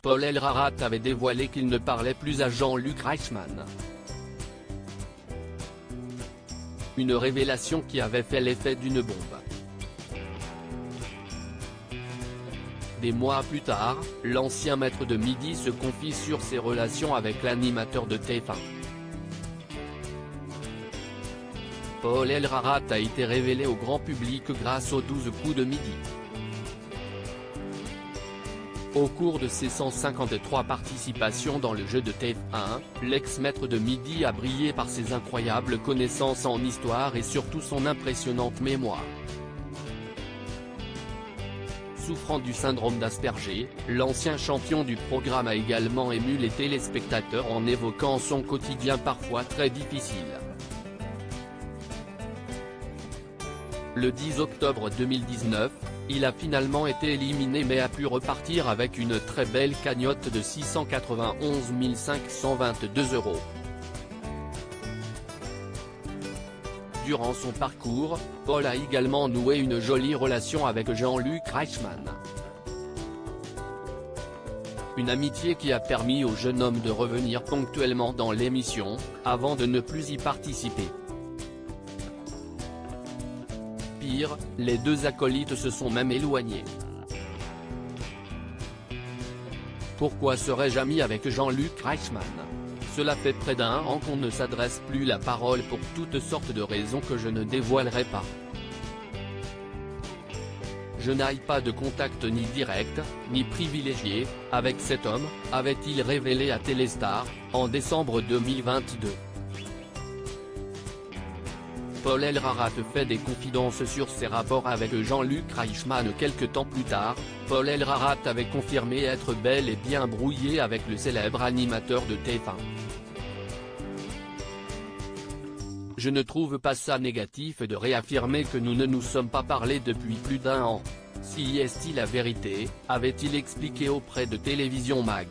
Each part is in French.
Paul Elrarat avait dévoilé qu'il ne parlait plus à Jean-Luc Reichmann. Une révélation qui avait fait l'effet d'une bombe. Des mois plus tard, l'ancien maître de Midi se confie sur ses relations avec l'animateur de TF1. Paul Elrarat a été révélé au grand public grâce aux 12 coups de midi. Au cours de ses 153 participations dans le jeu de TF1, l'ex-maître de Midi a brillé par ses incroyables connaissances en histoire et surtout son impressionnante mémoire. Souffrant du syndrome d'Asperger, l'ancien champion du programme a également ému les téléspectateurs en évoquant son quotidien parfois très difficile. Le 10 octobre 2019, il a finalement été éliminé mais a pu repartir avec une très belle cagnotte de 691 522 €. Durant son parcours, Paul a également noué une jolie relation avec Jean-Luc Reichmann. Une amitié qui a permis au jeune homme de revenir ponctuellement dans l'émission, avant de ne plus y participer. Pire, les deux acolytes se sont même éloignés. Pourquoi serais-je ami avec Jean-Luc Reichmann ? Cela fait près d'un an qu'on ne s'adresse plus la parole pour toutes sortes de raisons que je ne dévoilerai pas. Je n'ai pas de contact ni direct, ni privilégié, avec cet homme, avait-il révélé à Téléstar, en décembre 2022. Paul Elrarat fait des confidences sur ses rapports avec Jean-Luc Reichmann. Quelque temps plus tard, Paul Elrarat avait confirmé être bel et bien brouillé avec le célèbre animateur de TF1. Je ne trouve pas ça négatif de réaffirmer que nous ne nous sommes pas parlé depuis plus d'un an. Si est-il la vérité, avait-il expliqué auprès de Télévision Mag.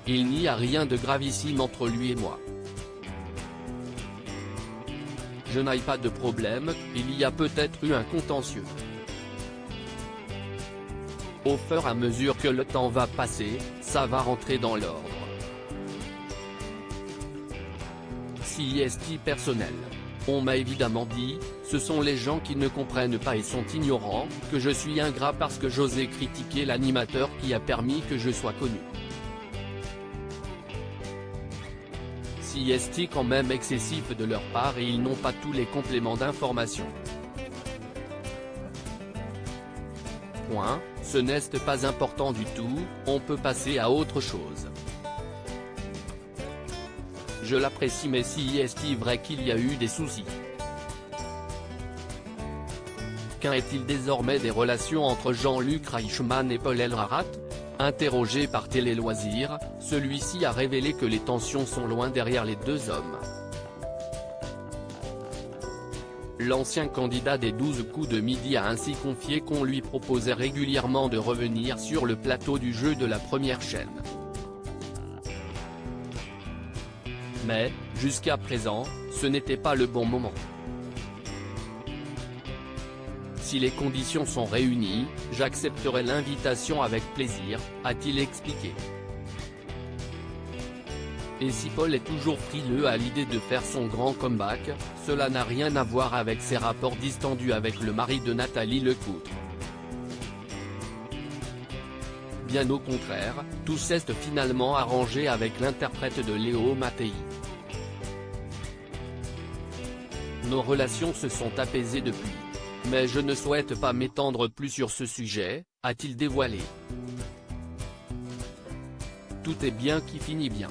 Il n'y a rien de gravissime entre lui et moi. Je n'ai pas de problème, il y a peut-être eu un contentieux. Au fur et à mesure que le temps va passer, ça va rentrer dans l'ordre. Si est personnel. On m'a évidemment dit, ce sont les gens qui ne comprennent pas et sont ignorants, que je suis ingrat parce que j'osais critiquer l'animateur qui a permis que je sois connu. Si est quand même excessif de leur part et ils n'ont pas tous les compléments d'information. Ce n'est pas important du tout, on peut passer à autre chose. Je l'apprécie mais si est vrai qu'il y a eu des soucis. Qu'en est-il désormais des relations entre Jean-Luc Reichmann et Paul Elrarat ? Interrogé par Télé Loisirs, celui-ci a révélé que les tensions sont loin derrière les deux hommes. L'ancien candidat des 12 coups de midi a ainsi confié qu'on lui proposait régulièrement de revenir sur le plateau du jeu de la première chaîne. Mais, jusqu'à présent, ce n'était pas le bon moment. Si les conditions sont réunies, j'accepterai l'invitation avec plaisir, a-t-il expliqué. Et si Paul est toujours frileux à l'idée de faire son grand comeback, cela n'a rien à voir avec ses rapports distendus avec le mari de Nathalie Lecoutre. Bien au contraire, tout s'est finalement arrangé avec l'interprète de Léo Mattei. Nos relations se sont apaisées depuis. Mais je ne souhaite pas m'étendre plus sur ce sujet, a-t-il dévoilé. Tout est bien qui finit bien.